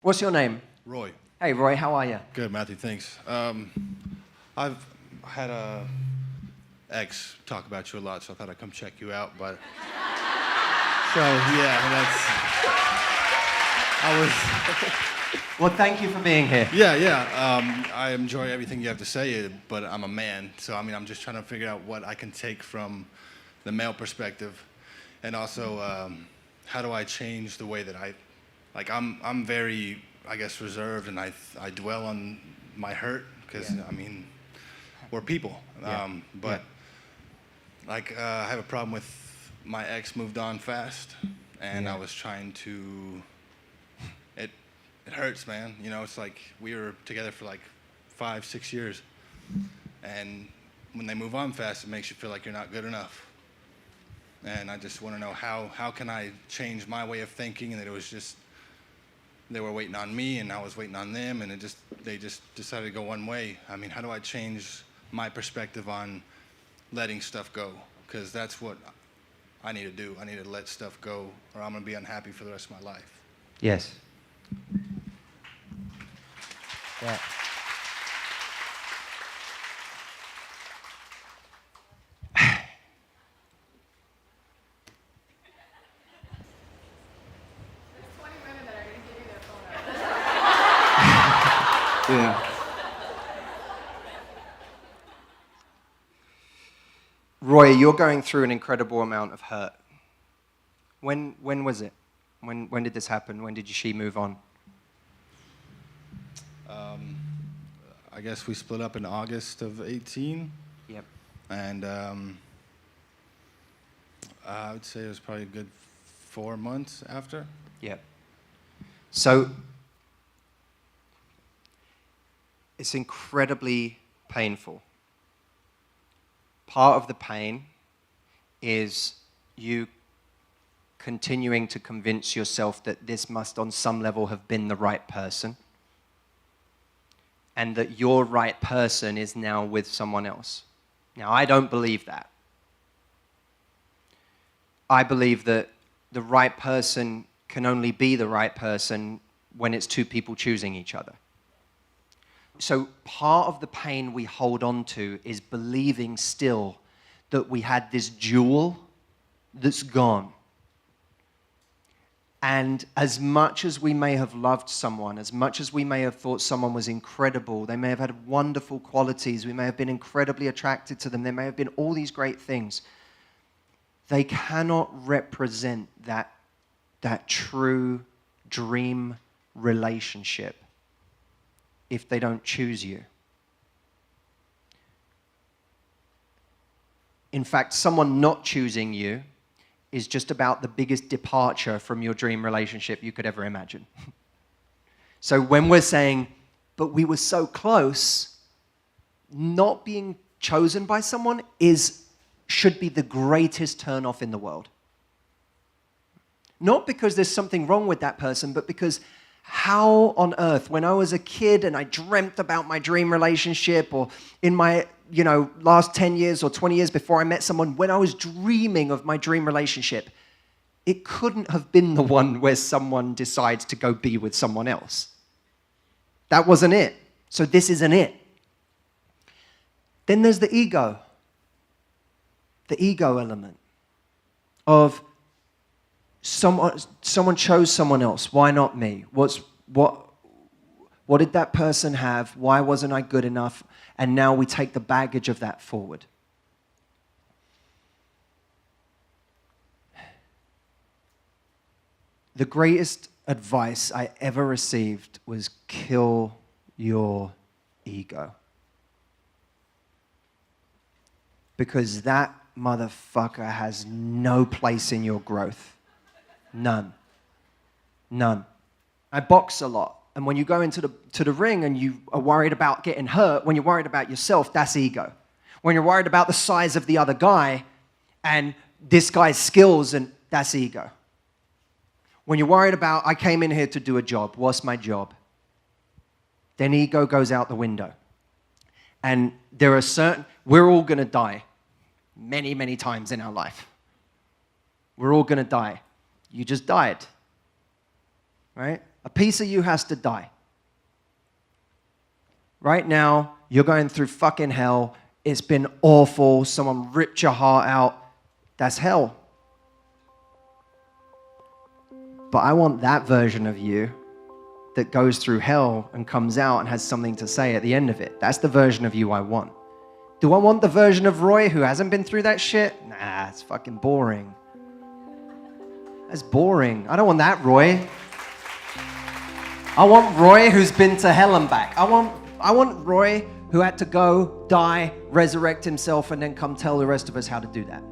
What's your name? Roy. Hey, Roy, how are you? Good, Matthew, thanks. I've had a ex talk about you a lot, so I thought I'd come check you out, but... So, yeah, Well, thank you for being here. I enjoy everything you have to say, but I'm a man, so, I'm just trying to figure out what I can take from the male perspective, and also, how do I change the way that I'm very, I guess, reserved, and I dwell on my hurt, because, we're people. I have a problem with my ex moved on fast, and I was trying to, it hurts, man. You know, it's like we were together for like 5-6 years, and when they move on fast, it makes you feel like you're not good enough. And I just want to know how can I change my way of thinking, and that it was just, they were waiting on me, and I was waiting on them, and they just decided to go one way. How do I change my perspective on letting stuff go? Because that's what I need to do. I need to let stuff go, or I'm going to be unhappy for the rest of my life. Yes. Yeah. Yeah. Roy, you're going through an incredible amount of hurt. When was it? When did this happen? When did she move on? I guess we split up in August of 18. Yep. And I would say it was probably a good 4 months after. Yep. So it's incredibly painful. Part of the pain is you continuing to convince yourself that this must on some level have been the right person, and that your right person is now with someone else. Now, I don't believe that. I believe that the right person can only be the right person when it's two people choosing each other. So part of the pain we hold on to is believing still that we had this jewel that's gone. And as much as we may have loved someone, as much as we may have thought someone was incredible, they may have had wonderful qualities, we may have been incredibly attracted to them, there may have been all these great things, they cannot represent that true dream relationship if they don't choose you. In fact, someone not choosing you is just about the biggest departure from your dream relationship you could ever imagine. So when we're saying, but we were so close, not being chosen by someone should be the greatest turn-off in the world. Not because there's something wrong with that person, but because how on earth, when I was a kid and I dreamt about my dream relationship, or in my last 10 years or 20 years before I met someone, when I was dreaming of my dream relationship, it couldn't have been the one where someone decides to go be with someone else. That wasn't it. So this isn't it. Then there's the ego element of someone chose someone else. Why not me? What did that person have? Why wasn't I good enough? And now we take the baggage of that forward. The greatest advice I ever received was kill your ego. Because that motherfucker has no place in your growth. None. I box a lot. And when you go into the ring and you are worried about getting hurt, when you're worried about yourself, that's ego. When you're worried about the size of the other guy and this guy's skills, and that's ego. When you're worried about, I came in here to do a job, what's my job? Then ego goes out the window. And we're all going to die many, many times in our life. We're all going to die. You just died, right? A piece of you has to die. Right now, you're going through fucking hell. It's been awful. Someone ripped your heart out. That's hell. But I want that version of you that goes through hell and comes out and has something to say at the end of it. That's the version of you I want. Do I want the version of Roy who hasn't been through that shit? Nah, it's fucking boring. That's boring. I don't want that Roy. I want Roy who's been to hell and back. I want Roy who had to go, die, resurrect himself, and then come tell the rest of us how to do that.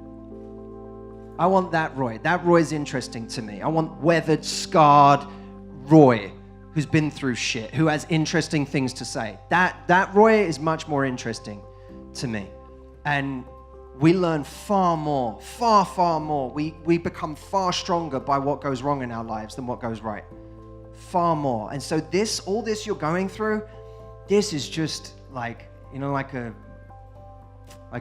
I want that Roy. That Roy's interesting to me. I want weathered, scarred Roy who's been through shit, who has interesting things to say. That Roy is much more interesting to me. And we learn far more, far more. We become far stronger by what goes wrong in our lives than what goes right. Far more. And so all this you're going through, this is just like, like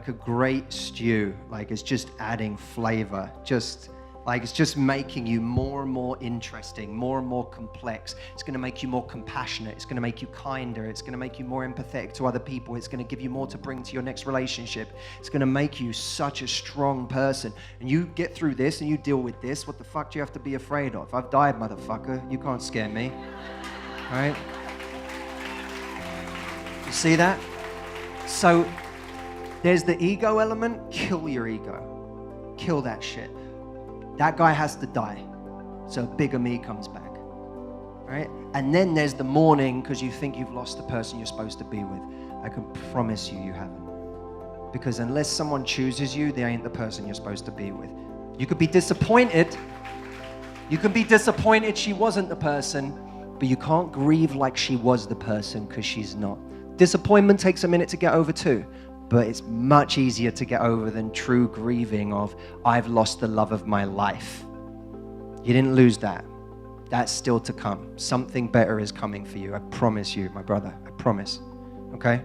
a great stew. Like it's just adding flavor. It's just making you more and more interesting, more and more complex. It's going to make you more compassionate. It's going to make you kinder. It's going to make you more empathetic to other people. It's going to give you more to bring to your next relationship. It's going to make you such a strong person. And you get through this and you deal with this, what the fuck do you have to be afraid of? I've died, motherfucker. You can't scare me. All right? You see that? So there's the ego element. Kill your ego. Kill that shit. That guy has to die, so bigger me comes back, right? And then there's the mourning because you think you've lost the person you're supposed to be with. I can promise you haven't. Because unless someone chooses you, they ain't the person you're supposed to be with. You could be disappointed. You can be disappointed she wasn't the person, but you can't grieve like she was the person because she's not. Disappointment takes a minute to get over too. But it's much easier to get over than true grieving of, I've lost the love of my life. You didn't lose that. That's still to come. Something better is coming for you. I promise you, my brother. I promise. Okay?